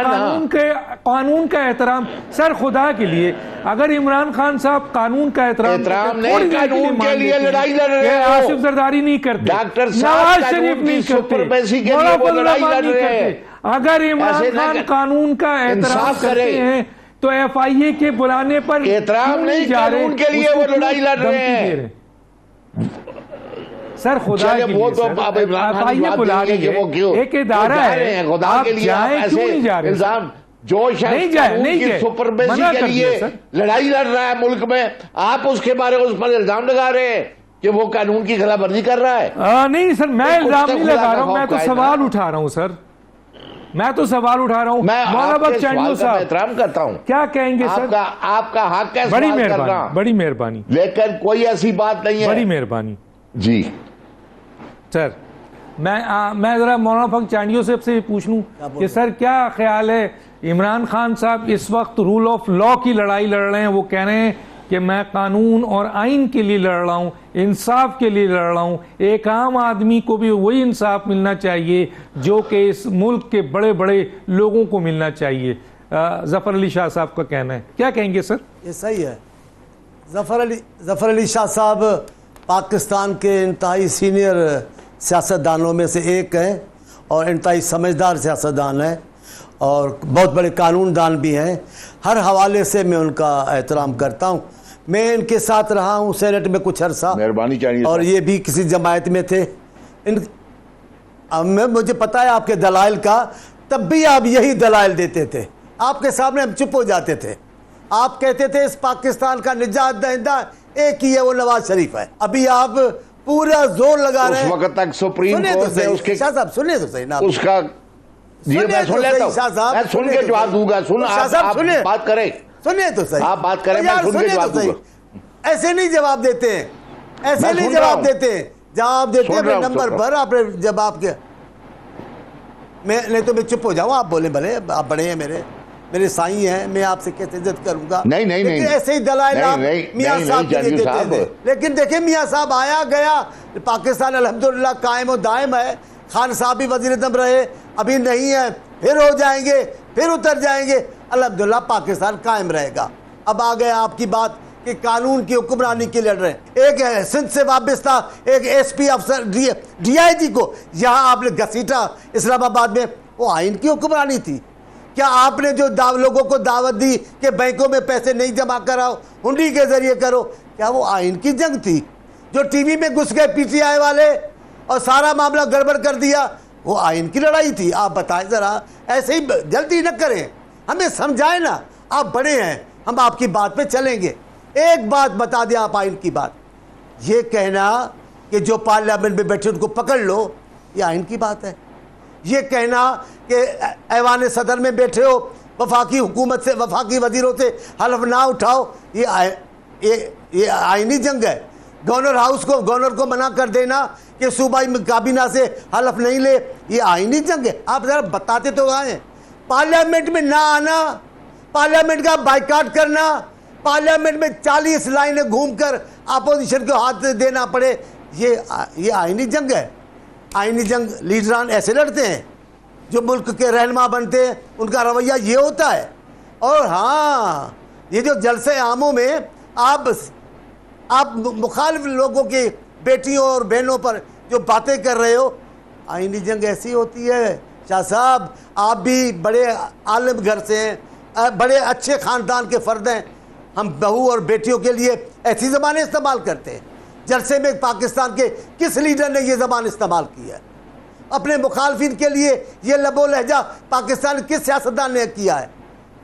कानून का एहतराम, सर खुदा के लिए अगर इमरान खान साहब कानून का एहतराम कानून के लिए लड़ाई लड़ रहे हैं, आसिफ जरदारी नहीं करते, डॉक्टर नवाज शरीफ नहीं करते, अगर इमरान खान कानून का एहतराम करते हैं तो FIA के बुलाने पर एहतराम नहीं, कानून के लिए वो लड़ाई लड़ रहे हैं। सर खुदा के लिए FIA बुला रही है, एक इदारा है, आप जाएं क्यों नहीं जा रहे? जो शख्स सुपरमेसी के लिए लड़ाई लड़ रहा है मुल्क में, आप उसके बारे में उस पर इल्जाम लगा रहे हैं कि वो कानून की खिलाफवर्जी कर रहा है। नहीं सर, मैं इल्जाम नहीं लगा रहा हूं, मैं तो सवाल उठा रहा हूं सर, मैं तो सवाल उठा रहा हूं। मैं आपके सवाल का एहतराम करता हूं। क्या कहेंगे सर? आपका हक है, बड़ी मेहरबानी, बड़ी मेहरबानी, लेकिन कोई ऐसी बात नहीं है। बड़ी मेहरबानी जी सर। मैं जरा मौलाना फक चांडियों से आपसे पूछ लूं कि सर क्या ख्याल है, इमरान खान साहब इस वक्त रूल ऑफ लॉ की लड़ाई लड़ रहे हैं, वो कह रहे हैं कि मैं कानून और आइन के लिए लड़ रहा हूं, इंसाफ के लिए लड़ रहा हूं, एक आम आदमी को भी वही इंसाफ मिलना चाहिए जो कि इस मुल्क के बड़े बड़े लोगों को मिलना चाहिए। जफर अली शाह साहब का कहना है, क्या कहेंगे सर? ये सही है। जफर अली शाह साहब पाकिस्तान के इंतहाई सीनियर सियासतदानों में से एक हैं और इंतहाई समझदार सियासतदान हैं और बहुत बड़े कानूनदान भी हैं। हर हवाले से मैं उनका एहतराम करता हूं। मैं इनके साथ रहा हूं सेनेट में कुछ अरसा, मेहरबानी चाहिए, और ये भी किसी जमायत में थे। मुझे पता है आपके दलाइल का, तब भी आप यही दलाइल देते थे, आपके सामने हम चुप हो जाते थे। आप कहते थे इस पाकिस्तान का निजात दहिंदा एक ही है, वो नवाज शरीफ है। अभी आप पूरा जोर लगा रहे हैं। उस वक्त तक सुप्रीम कोर्ट ने उसके शाह साहब सुनिए तो सही ना, उसका जी मैं सुन लेता हूं, मैं सुन के जवाब दूंगा। सुन आप बात करें, सुनिए तो सही, आप बात करें, मैं सुन के जवाब दूंगा। ऐसे नहीं जवाब देते हैं, ऐसे नहीं जवाब देते हैं, जवाब देते हैं नंबर पर। आपने जवाब क्या, मैं नहीं तो मैं चुप हो जाऊं, आप बोले भले, आप बड़े हैं, मेरे साईं हैं, मैं आपसे कैसे इज्जत करूंगा। नहीं ऐसे ही दलाइल मियां साहब के लिए देते थे। लेकिन देखिए मियां साहब आया गया, पाकिस्तान अल्हम्दुलिल्लाह कायम और दायम है। खान साहब भी वज़ीर-ए-आज़म रहे, अभी नहीं है, फिर हो जाएंगे, फिर उतर जाएंगे, अल्हम्दुलिल्लाह पाकिस्तान कायम रहेगा। अब आ गया आपकी बात कि कानून की हुक्मरानी के लड़ रहे हैं। एक है सिंध से वाबस्ता एक SP अफसर DIG को यहाँ आपने घसीटा इस्लामाबाद में, वो आइन की हुक्मरानी थी। क्या आपने जो लोगों को दावत दी कि बैंकों में पैसे नहीं जमा कराओ, हुंडी के जरिए करो, क्या वो आइन की जंग थी? जो टीवी में घुस गए PTI वाले और सारा मामला गड़बड़ कर दिया, वो आइन की लड़ाई थी? आप बताएं जरा, ऐसे ही जल्दी न करें, हमें समझाएं ना, आप बड़े हैं, हम आपकी बात पे चलेंगे। एक बात बता दें आप आइन की बात, ये कहना कि जो पार्लियामेंट में बैठे उनको पकड़ लो, ये आइन की बात है। ये कहना कि ऐवान सदर में बैठे हो, वफाकी हुकूमत से, वफाकी वजीरों से हल्फ ना उठाओ, ये आइनी जंग है। गवर्नर हाउस को, गवर्नर को मना कर देना कि सूबाई काबीना से हल्फ नहीं ले, ये आइनी जंग है। आप जरा बताते तो आए, पार्लियामेंट में ना आना, पार्लियामेंट का बाइकाट करना, पार्लियामेंट में 40 लाइनें घूमकर अपोजिशन को हाथ देना पड़े, ये आइनी जंग है। आइनी जंग लीडरान ऐसे लड़ते हैं, जो मुल्क के रहनुमा बनते हैं, उनका रवैया ये होता है। और हाँ, ये जो जलसे आमों में आप मुखालिफ लोगों की बेटियों और बहनों पर जो बातें कर रहे हो, आइनी जंग ऐसी होती है। शाह साहब, आप भी बड़े आलिम घर से हैं, बड़े अच्छे ख़ानदान के फ़र्द हैं। हम बहू और बेटियों के लिए ऐसी ज़बानें इस्तेमाल करते हैं। जलसे में पाकिस्तान के किस लीडर ने ये ज़बान इस्तेमाल की है? अपने मुखालफिन के लिए ये लबो लहजा पाकिस्तान किस सियासतदान ने किया है?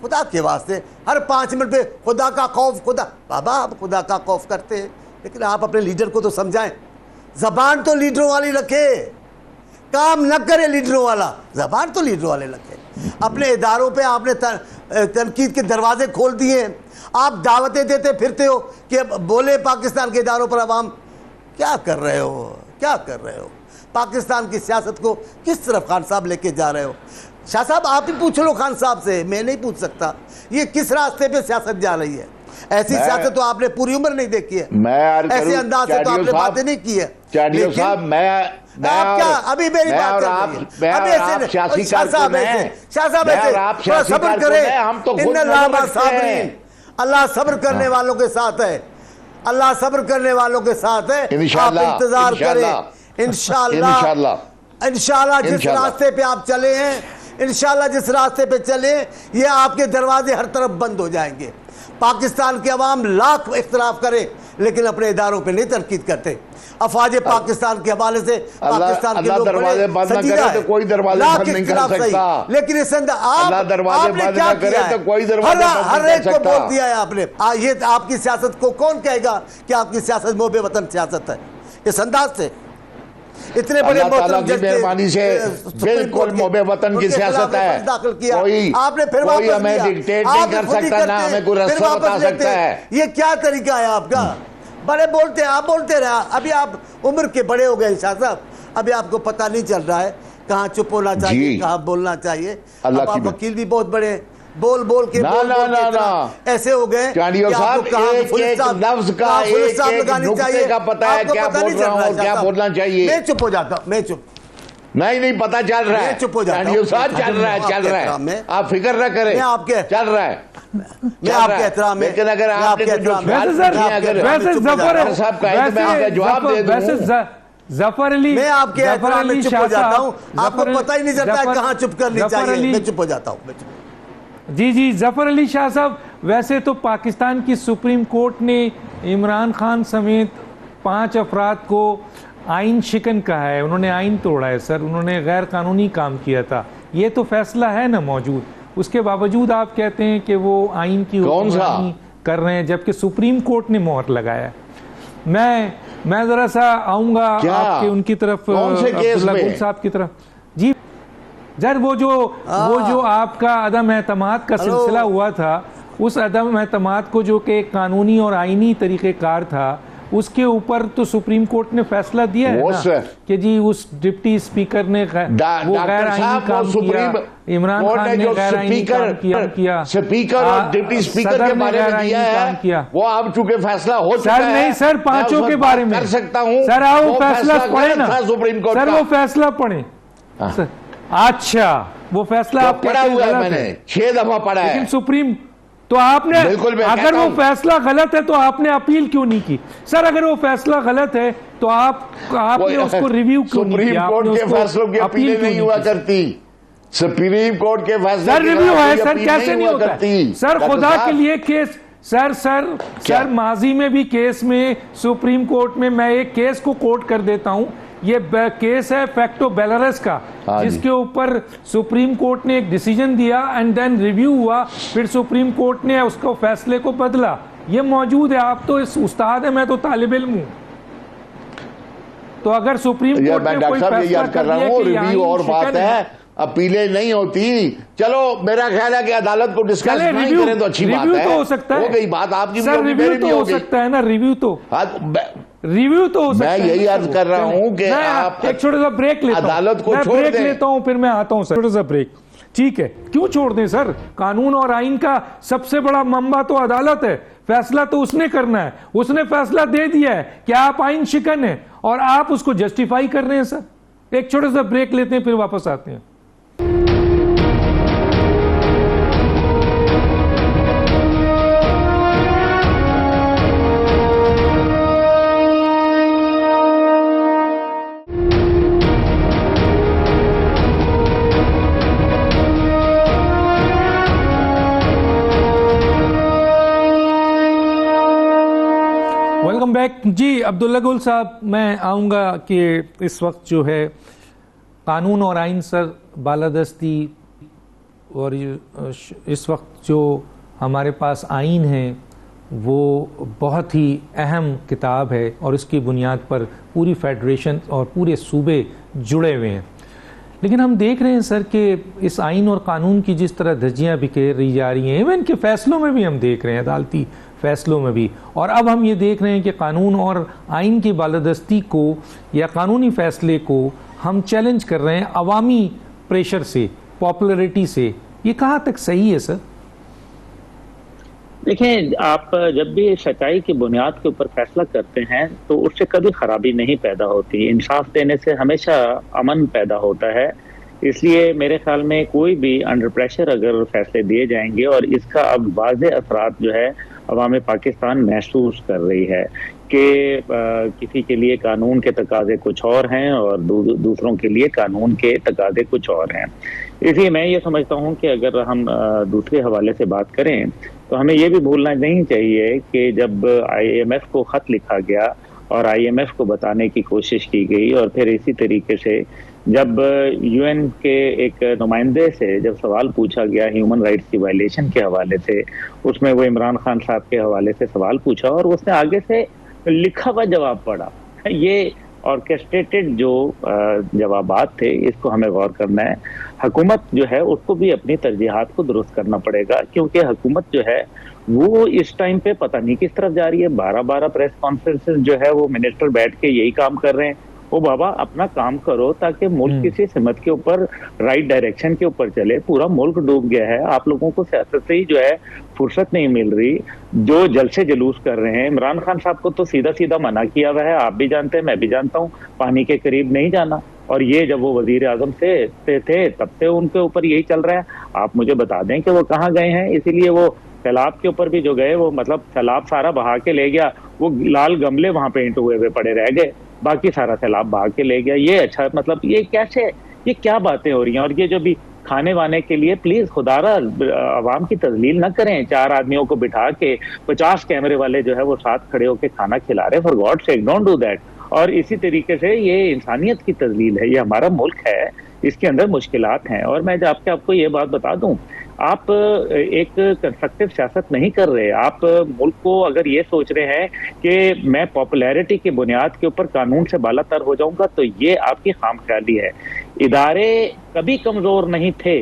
खुदा के वास्ते हर 5 मिनट पे खुदा का खौफ, खुदा बाबा, आप खुदा का खौफ करते हैं, लेकिन आप अपने लीडर को तो समझाएं। ज़बान तो लीडरों वाली रखे, काम न करे लीडरों वाला, ज़बान तो लीडरों वाले रखे। अपने इदारों पे आपने तनकीद के दरवाजे खोल दिए हैं। आप दावतें देते फिरते हो कि बोले पाकिस्तान के इदारों पर अवाम, क्या कर रहे हो, क्या कर रहे हो? पाकिस्तान की सियासत को किस तरफ खान साहब लेके जा रहे हो? शाह साहब आप ही पूछ लो खान साहब से, मैं नहीं पूछ सकता। ये किस रास्ते पे सियासत जा रही है? ऐसी सियासत तो आपने पूरी उम्र नहीं देखी है, ऐसे अंदाज से तो आपने बातें नहीं की है। लेकिन आप क्या, अभी मेरी बात सब्र करें, हम तो अल्लाह सब्र करने वालों के साथ है, अल्लाह सब्र करने वालों के साथ है। आप इंतजार करें, इंशाअल्लाह जिस रास्ते पे आप चले हैं, इंशाल्लाह जिस रास्ते पे चले ये आपके दरवाजे हर तरफ बंद हो जाएंगे। पाकिस्तान की आवाम लाख इख्तलाफ करे लेकिन अपने इदारों पे नहीं तनकीद करते। अफवाज पाकिस्तान के हवाले से पाकिस्तान के लोग दरवाजे बंद न करे तो कोई दरवाजे बंद नहीं कर सकता, लेकिन इस अंदर आपने क्या किया है? हर एक को बोल दिया है आपने। ये आपकी सियासत को कौन कहेगा कि आपकी सियासत मोहब्बे वतन सियासत है? इस अंदाज से इतने बड़े मेहरबानी से बिल्कुल मोहब्बे वतन की सियासत है। दाखिल किया आपने, फिर कोई हमें डिक्टेट नहीं कर सकता, ना हमें कोई रास्ता बता सकता है। ये क्या तरीका है आपका? बड़े बोलते हैं, आप बोलते रहे। अभी आप उम्र के बड़े हो गए शाह साहब, अभी आपको पता नहीं चल रहा है कहाँ चुप होना चाहिए, कहाँ बोलना चाहिए। अब आप वकील भी बहुत बड़े, बोल बोल के ऐसे हो गए कि आपको लफ्ज का एक नुक्ते का पता है क्या बोल रहा हूँ, क्या बोलना चाहिए। मैं चुप हो जाता हूँ, मैं चुप नहीं पता चल रहा है, चुप हो जाता हूँ। चल रहा है, आप फिक्र न करें, आपके चल रहा है, मैं आपके एहतराम में। लेकिन अगर आपने कुछ जवाब दे दूं, जफर अली, मैं आपके एहतराम में चुप हो जाता हूँ। आपको पता ही नहीं चलता है कहाँ चुप करनी चाहिए, मैं चुप हो जाता हूँ। जी जफर अली शाह साहब, वैसे तो पाकिस्तान की सुप्रीम कोर्ट ने इमरान खान समेत 5 अफराद को आइन शिकन कहा है, उन्होंने आइन तोड़ा है सर, उन्होंने गैर कानूनी काम किया था। ये तो फैसला है ना मौजूद, उसके बावजूद आप कहते हैं कि वो आइन की हुक्मरानी कर रहे हैं, जबकि सुप्रीम कोर्ट ने मोहर लगाया। मैं जरा सा आऊंगा आपके उनकी तरफ, अब्दुल्ला गुल साहब की तरफ। जी जर वो जो आपका अदम एतमाद का सिलसिला हुआ था, उस अदम एतमाद को जो कि कानूनी और आईनी तरीक़ेकार था, उसके ऊपर तो सुप्रीम कोर्ट ने फैसला दिया है ना कि जी उस डिप्टी स्पीकर ने वो गैर आईनी काम किया, इमरान खान ने गैर आईनी काम किया, स्पीकर और डिप्टी स्पीकर के बारे में दिया है, वो अब चूंकि फैसला हो चुका है। सर नहीं सर, 5 के बारे में कर सकता हूँ सर, आओ वो फैसला पढ़े ना सुप्रीम कोर्ट, सर वो फैसला पढ़े। अच्छा वो फैसला पढ़ा हुआ है, मैंने 6 दफा पढ़ा है, लेकिन सुप्रीम तो आपने, अगर वो फैसला गलत है तो आपने अपील क्यों नहीं की? सर अगर वो फैसला गलत है तो आपने उसको रिव्यू क्यों नहीं किया? सुप्रीम कोर्ट के फैसलों की अपील नहीं हुआ करती, सुप्रीम कोर्ट के फैसले सर रिव्यू है सर, कैसे नहीं होता सर? खुदा के लिए केस सर माजी में भी केस में सुप्रीम कोर्ट में, मैं एक केस को कोट कर देता हूं, ये केस है फैक्टो बेलारस का, जिसके ऊपर सुप्रीम कोर्ट ने एक डिसीजन दिया एंड देन रिव्यू हुआ, फिर सुप्रीम कोर्ट ने उसको फैसले को बदला। ये मौजूद है, आप तो इस उस्ताद है, मैं तो तालिब इल्म हूं। तो अगर सुप्रीम कोर्ट ने कोई फैसला कर दिया कि रिव्यू और बात है, अपीलें नहीं होती। चलो मेरा ख्याल है कि अदालत को डिस्कस नहीं करें तो अच्छी बात है, तो हो सकता है, हो गई बात आपकी, रिव्यू तो हो सकता है ना, रिव्यू तो हो सकता है। मैं यही अर्ज कर रहा हूं कि आप एक छोटा सा ब्रेक लेता हूं, अदालत को छोड़ ब्रेक लेता हूं, फिर मैं आता हूं सर, छोटा सा ब्रेक। ठीक है, क्यों छोड़ दें सर? कानून और आइन का सबसे बड़ा मंबा तो अदालत है, फैसला तो उसने करना है। उसने फैसला दे दिया है कि आप आइन शिकन है और आप उसको जस्टिफाई कर रहे हैं सर। एक छोटा सा ब्रेक लेते हैं, फिर वापस आते हैं। वेलकम बैक जी। अब्दुल्ला गुल साहब, मैं आऊँगा कि इस वक्त जो है कानून और आइन सर बालादस्ती, और इस वक्त जो हमारे पास आइन है वो बहुत ही अहम किताब है और इसकी बुनियाद पर पूरी फेडरेशन और पूरे सूबे जुड़े हुए हैं। लेकिन हम देख रहे हैं सर कि इस आइन और कानून की जिस तरह धज्जियाँ बिखेरी जा रही हैं, इवन के फैसलों में भी हम देख रहे हैं, अदालती फैसलों में भी, और अब हम ये देख रहे हैं कि कानून और आइन की बालादस्ती को या कानूनी फैसले को हम चैलेंज कर रहे हैं अवामी प्रेशर से, पॉपुलैरिटी से। ये कहाँ तक सही है सर? देखिए, आप जब भी सच्चाई की बुनियाद के ऊपर फैसला करते हैं तो उससे कभी खराबी नहीं पैदा होती। इंसाफ देने से हमेशा अमन पैदा होता है। इसलिए मेरे ख्याल में कोई भी अंडर प्रेशर अगर फैसले दिए जाएंगे, और इसका अब वाज़ेह असरात जो है अवाम पाकिस्तान महसूस कर रही है, कि किसी के लिए कानून के तकाजे कुछ और हैं और दूसरों के लिए कानून के तकाजे कुछ और हैं। इसलिए मैं ये समझता हूँ कि अगर हम दूसरे हवाले से बात करें तो हमें ये भी भूलना नहीं चाहिए कि जब IMF को खत लिखा गया और IMF को बताने की कोशिश की गई और फिर इसी तरीके से जब UN के एक नुमाइंदे से जब सवाल पूछा गया ह्यूमन राइट्स की वायलेशन के हवाले से, उसमें वो इमरान खान साहब के हवाले से सवाल पूछा और उसने आगे से लिखा हुआ जवाब पढ़ा। ये ऑर्केस्ट्रेटेड जो जवाबात थे, इसको हमें गौर करना है। हुकूमत जो है उसको भी अपनी तरजीहात को दुरुस्त करना पड़ेगा, क्योंकि हुकूमत जो है वो इस टाइम पे पता नहीं किस तरफ जा रही है। 12 प्रेस कॉन्फ्रेंसेस जो है वो मिनिस्टर बैठ के यही काम कर रहे हैं। वो बाबा अपना काम करो ताकि मुल्क किसी सिमत के ऊपर राइट डायरेक्शन के ऊपर चले। पूरा मुल्क डूब गया है, आप लोगों को सियासत से ही जो है फुर्सत नहीं मिल रही, जो जलसे जुलूस कर रहे हैं। इमरान खान साहब को तो सीधा सीधा मना किया हुआ है, आप भी जानते हैं, मैं भी जानता हूँ, पानी के करीब नहीं जाना। और ये जब वो वजीर आजम से थे तब से उनके ऊपर यही चल रहा है। आप मुझे बता दें कि वो कहाँ गए हैं। इसीलिए वो सैलाब के ऊपर भी जो गए, वो मतलब सैलाब सारा बहा के ले गया, वो लाल गमले वहां पेंट हुए पड़े रह गए, बाकी सारा सैलाब बहा के ले गया। ये अच्छा, मतलब ये कैसे, ये क्या बातें हो रही हैं। और ये जो भी खाने वाने के लिए प्लीज खुदारा आवाम की तजलील न करें। 4 आदमियों को बिठा के 50 कैमरे वाले जो है वो साथ खड़े होकर खाना खिला रहे, for God sake don't do that. और इसी तरीके से ये इंसानियत की तजलील है। ये हमारा मुल्क है, इसके अंदर मुश्किलात हैं। और मैं आपको ये बात बता दूं, आप एक कंस्ट्रक्टिव सियासत नहीं कर रहे। आप मुल्क को अगर ये सोच रहे हैं कि मैं पॉपुलैरिटी की बुनियाद के ऊपर कानून से बालातर हो जाऊंगा, तो ये आपकी खामख्याली है। इदारे कभी कमजोर नहीं थे,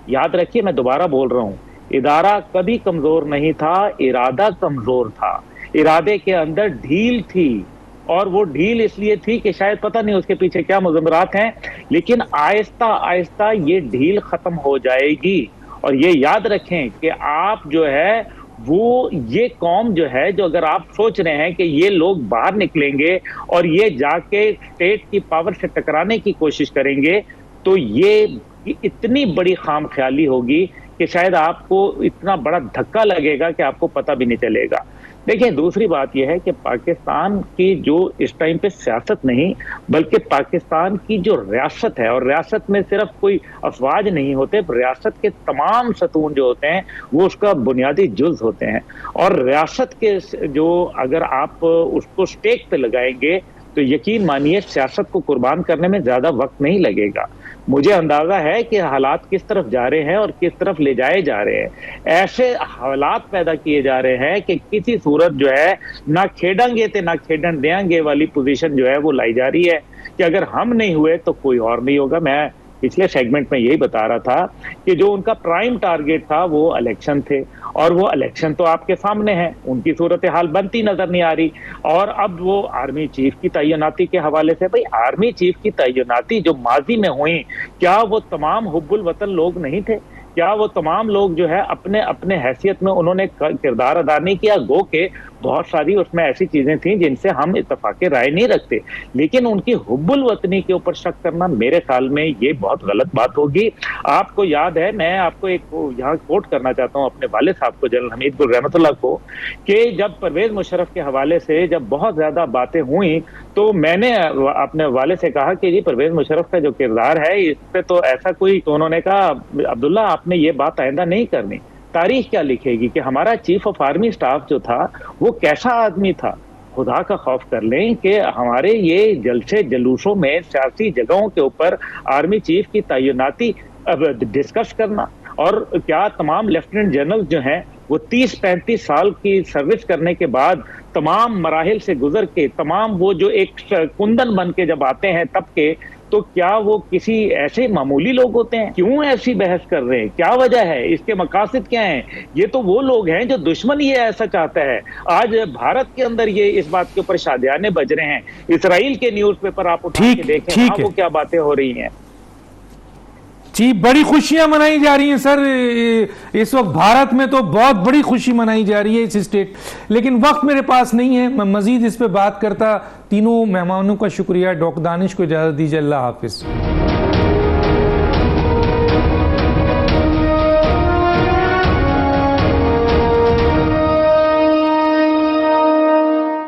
याद रखिए, मैं दोबारा बोल रहा हूँ, इदारा कभी कमजोर नहीं था, इरादा कमजोर था। इरादे के अंदर ढील थी, और वो ढील इसलिए थी कि शायद पता नहीं उसके पीछे क्या मुज़म्मरात हैं, लेकिन आहिस्ता आहिस्ता ये ढील खत्म हो जाएगी। और ये याद रखें कि आप जो है वो ये कौम जो है, जो अगर आप सोच रहे हैं कि ये लोग बाहर निकलेंगे और ये जाके स्टेट की पावर से टकराने की कोशिश करेंगे, तो ये इतनी बड़ी खामख्याली होगी कि शायद आपको इतना बड़ा धक्का लगेगा कि आपको पता भी नहीं चलेगा। देखिए, दूसरी बात यह है कि पाकिस्तान की जो इस टाइम पे सियासत नहीं, बल्कि पाकिस्तान की जो रियासत है, और रियासत में सिर्फ कोई अफवाज नहीं होते, रियासत के तमाम सतून जो होते हैं वो उसका बुनियादी जुज होते हैं। और रियासत के जो अगर आप उसको स्टेक पे लगाएंगे तो यकीन मानिए सियासत को कुर्बान करने में ज्यादा वक्त नहीं लगेगा। मुझे अंदाजा है कि हालात किस तरफ जा रहे हैं और किस तरफ ले जाए जा रहे हैं। ऐसे हालात पैदा किए जा रहे हैं कि किसी सूरत जो है ना खेडेंगे ते ना खेडन देंगे वाली पोजीशन जो है वो लाई जा रही है कि अगर हम नहीं हुए तो कोई और नहीं होगा। मैं पिछले सेगमेंट में यही बता रहा था कि जो उनका प्राइम टारगेट था वो इलेक्शन थे, और वो इलेक्शन तो आपके सामने है, उनकी सूरत हाल बनती नजर नहीं आ रही। और अब वो आर्मी चीफ की तैनाती के हवाले से, भाई आर्मी चीफ की तैनाती जो माजी में हुई, क्या वो तमाम हुब्बुल वतन लोग नहीं थे? क्या वो तमाम लोग जो है अपने अपने हैसियत में उन्होंने किरदार अदा नहीं किया? गो के बहुत सारी उसमें ऐसी चीजें थी जिनसे हम इत्तफाक़े राय नहीं रखते, लेकिन उनकी हुब्बुल वतनी के ऊपर शक करना मेरे ख्याल में ये बहुत गलत बात होगी। आपको याद है, मैं आपको एक यहाँ कोट करना चाहता हूँ अपने वाले साहब को, जनरल हमीद गुल रहमतुल्लाह को, कि जब परवेज मुशर्रफ के हवाले से जब बहुत ज्यादा बातें हुई तो मैंने अपने वाले से कहा कि जी परवेज मुशर्रफ का जो किरदार है इस पे तो ऐसा कोई, तो उन्होंने कहा अब्दुल्ला आपने ये बात आइंदा नहीं करनी, तारीख क्या लिखेगी कि हमारा चीफ ऑफ आर्मी स्टाफ जो था वो कैसा आदमी था। खुदा का खौफ कर लें कि हमारे ये जलसे जलूसों में सियासी जगहों के ऊपर आर्मी चीफ की तैनाती डिस्कस करना, और क्या तमाम लेफ्टिनेंट जनरल जो हैं वो 30-35 साल की सर्विस करने के बाद तमाम मराहिल से गुजर के तमाम वो जो एक कुंदन बन के जब आते हैं तब के, तो क्या वो किसी ऐसे मामूली लोग होते हैं? क्यों ऐसी बहस कर रहे हैं? क्या वजह है? इसके मकासद क्या हैं? ये तो वो लोग हैं जो दुश्मन ये ऐसा चाहता है। आज भारत के अंदर ये इस बात के ऊपर शादियाने बज रहे हैं। इसराइल के न्यूज़पेपर आप उठा के देखें, वो क्या बातें हो रही हैं। जी, बड़ी खुशियां मनाई जा रही हैं सर, इस वक्त भारत में तो बहुत बड़ी खुशी मनाई जा रही है इस स्टेट, लेकिन वक्त मेरे पास नहीं है, मैं मजीद इस पे बात करता। तीनों मेहमानों का शुक्रिया, डॉक्टर दानिश को इजाजत दीजिए, अल्लाह हाफिज।